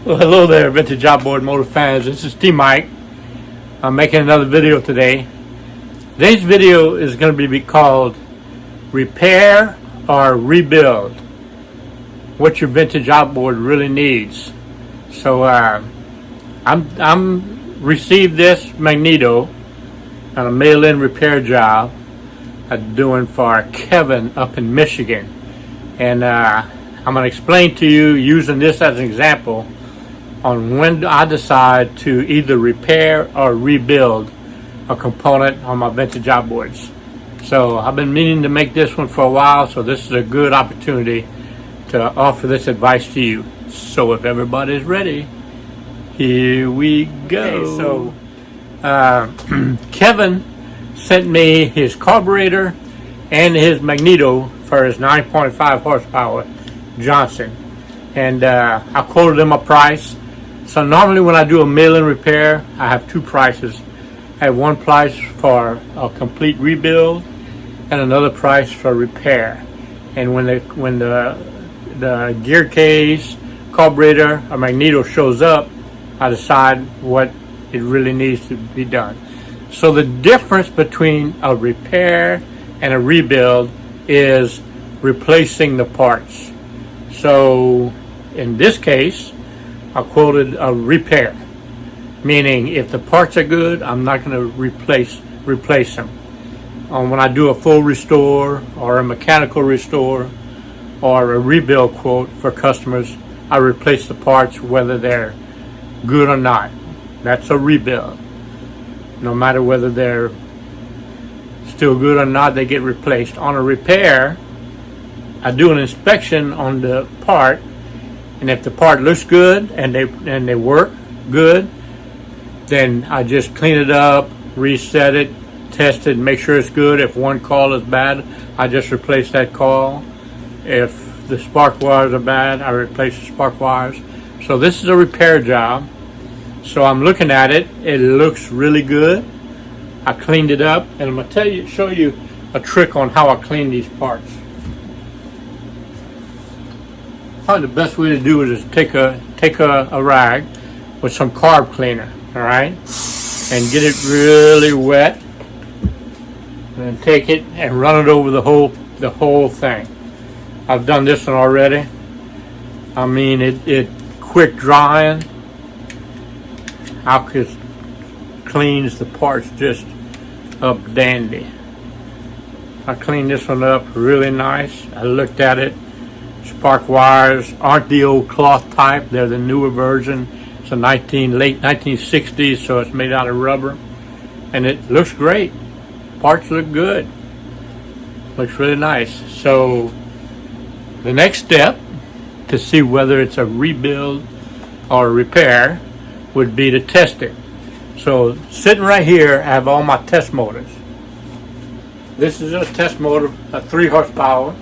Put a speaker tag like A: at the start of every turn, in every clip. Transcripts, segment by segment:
A: Well, hello there, Vintage Outboard Motor fans. This is T-Mike. I'm making another video today. Today's video is going to be called Repair or Rebuild. What your vintage outboard really needs. So I'm received this Magneto on a mail-in repair job I'm doing for Kevin up in Michigan, and I'm going to explain to you using this as an example on when I decide to either repair or rebuild a component on my vintage outboards. So I've been meaning to make this one for a while, so this is a good opportunity to offer this advice to you. So if everybody's ready, here we go. Okay, so Kevin sent me his carburetor and his Magneto for his 9.5 horsepower Johnson, and I quoted him a price. So normally when I do a mail-in repair, I have two prices. I have one price for a complete rebuild and another price for repair. And when the gear case, carburetor, or Magneto shows up, I decide what it really needs to be done. So the difference between a repair and a rebuild is replacing the parts. So in this case, I quoted a repair, meaning if the parts are good, I'm not going to replace them. When I do a full restore or a mechanical restore or a rebuild quote for customers, I replace the parts whether they're good or not. That's a rebuild. No matter whether they're still good or not, they get replaced. On a repair, I do an inspection on the part, and if the part looks good and they work good, then I just clean it up, reset it, test it, make sure it's good. If one coil is bad, I just replace that coil. If the spark wires are bad, I replace the spark wires. So this is a repair job. So I'm looking at it. It looks really good. I cleaned it up, and I'm gonna show you a trick on how I clean these parts. Probably the best way to do it is take a rag with some carb cleaner, all right, and get it really wet, and then take it and run it over the whole thing. I've done this one already. I mean, it quick drying. How it cleans the parts just up dandy. I cleaned this one up really nice. I looked at it. Spark wires aren't the old cloth type, they're the newer version. It's a late 1960s, so it's made out of rubber, and it looks great. Parts look good. Looks really nice. So the next step to see whether it's a rebuild or a repair would be to test it. So sitting right here, I have all my test motors. This is a test motor, a 3 horsepower.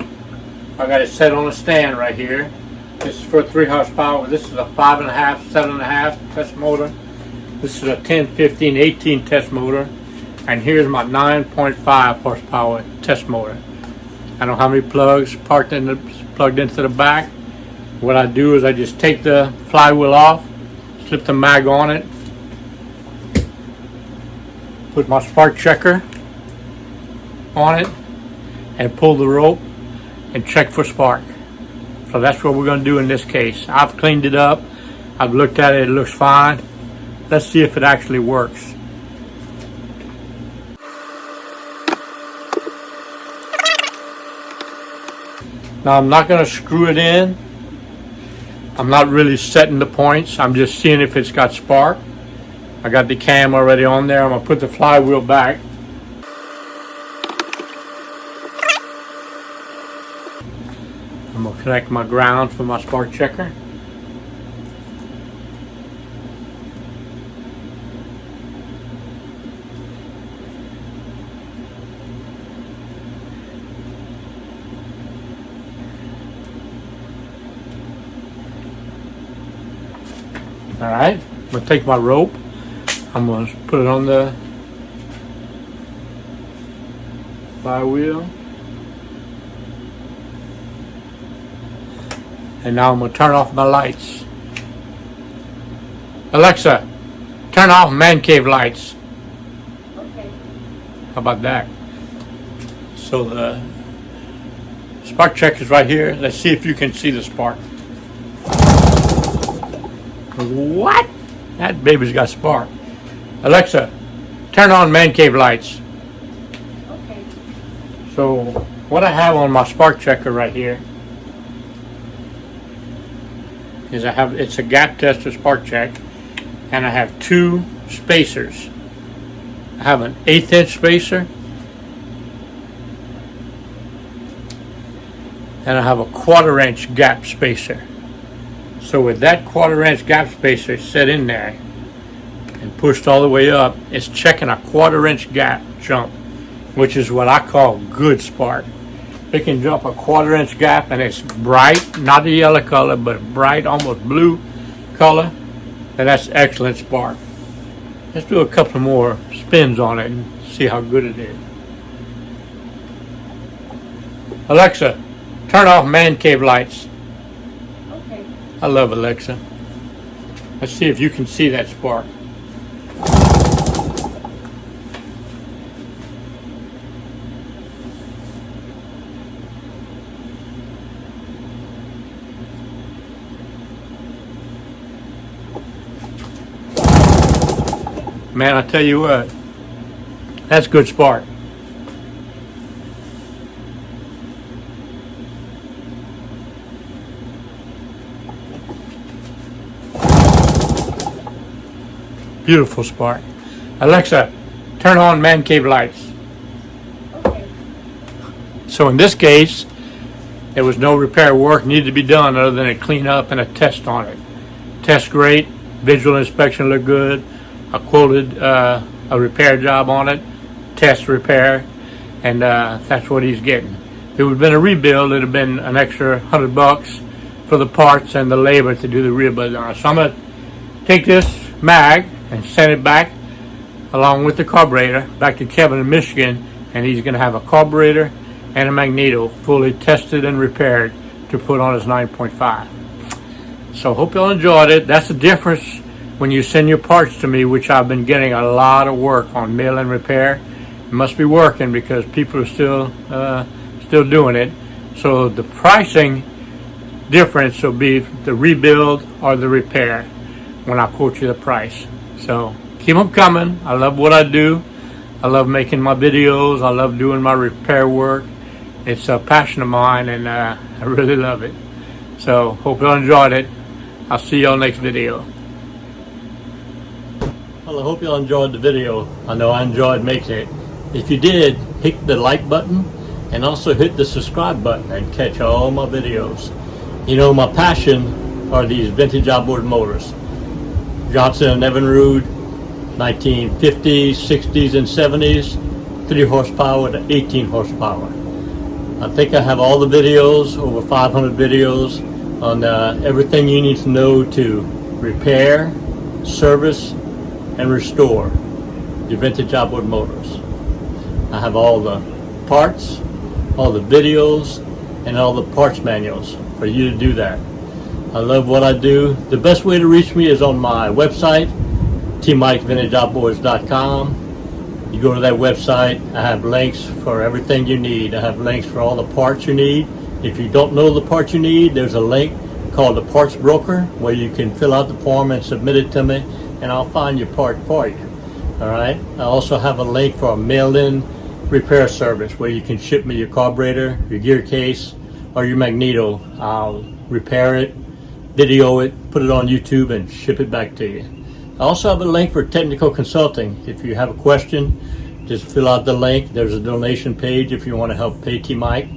A: I got it set on a stand right here. This is for 3 horsepower. This is a 5.5, 7.5 test motor. This is a 10, 15, 18 test motor. And here's my 9.5 horsepower test motor. I don't have any plugs plugged into the back. What I do is I just take the flywheel off, slip the mag on it, put my spark checker on it, and pull the rope and check for spark. So that's what we're going to do in this case. I've cleaned it up. I've looked at it. It looks fine. Let's see if it actually works. Now I'm not going to screw it in. I'm not really setting the points. I'm just seeing if it's got spark. I got the cam already on there. I'm going to put the flywheel back. I'm going to connect my ground for my spark checker. All right, I'm going to take my rope. I'm going to put it on the flywheel. And now I'm going to turn off my lights. Alexa, turn off man cave lights.
B: Okay.
A: How about that? So the spark check is right here. Let's see if you can see the spark. What? That baby's got spark. Alexa, turn on man cave lights.
B: Okay.
A: So what I have on my spark checker right here is it's a gap tester spark check, and I have two spacers. I have an 1/8 inch spacer and I have a 1/4 inch gap spacer. So with that 1/4 inch gap spacer set in there and pushed all the way up, it's checking a 1/4 inch gap jump, which is what I call good spark. It can jump a 1/4 inch gap and it's bright, not a yellow color, but bright, almost blue color, and that's excellent spark. Let's do a couple more spins on it and see how good it is. Alexa, turn off man cave lights.
B: Okay.
A: I love Alexa. Let's see if you can see that spark. Man, I tell you what, that's good spark. Beautiful spark. Alexa, turn on man cave lights.
B: Okay.
A: So in this case, there was no repair work needed to be done other than a clean up and a test on it. Test great, visual inspection looked good. I quoted a repair job on it, test repair, and that's what he's getting. If it would have been a rebuild, it would have been an extra $100 for the parts and the labor to do the rebuild on it. So I'm going to take this mag and send it back along with the carburetor back to Kevin in Michigan, and he's going to have a carburetor and a Magneto fully tested and repaired to put on his 9.5. So hope y'all enjoyed it. That's the difference when you send your parts to me, which I've been getting a lot of work on mail-in repair. It must be working because people are still doing it. So the pricing difference will be the rebuild or the repair when I quote you the price. So keep them coming. I love what I do. I love making my videos. I love doing my repair work. It's a passion of mine, and I really love it. So hope you enjoyed it. I'll see y'all next video. Well, I hope y'all enjoyed the video. I know I enjoyed making it. If you did, hit the like button and also hit the subscribe button and catch all my videos. You know, my passion are these vintage outboard motors. Johnson and Evinrude, 1950s, 60s, and 70s, 3 horsepower to 18 horsepower. I think I have all the videos, over 500 videos, on everything you need to know to repair, service, and restore your vintage outboard motors. I have all the parts, all the videos, and all the parts manuals for you to do that. I love what I do. The best way to reach me is on my website, tmikesvintageoutboards.com. You go to that website, I have links for everything you need. I have links for all the parts you need. If you don't know the parts you need, there's a link called the Parts Broker where you can fill out the form and submit it to me, and I'll find your part for you. All right. I also have a link for a mail-in repair service where you can ship me your carburetor, your gear case, or your Magneto. I'll repair it, video it, put it on YouTube, and ship it back to you. I also have a link for technical consulting. If you have a question, just fill out the link. There's a donation page if you want to help pay T-Mike,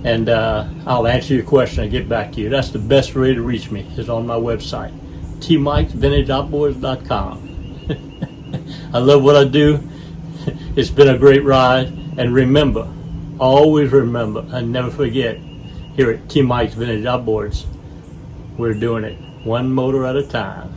A: and I'll answer your question and get back to you. That's the best way to reach me, is on my website, tmikesvintageoutboards.com. I love what I do. It's been a great ride, and remember, always remember and never forget, here at T-Mike's Vintage Outboards, we're doing it one motor at a time.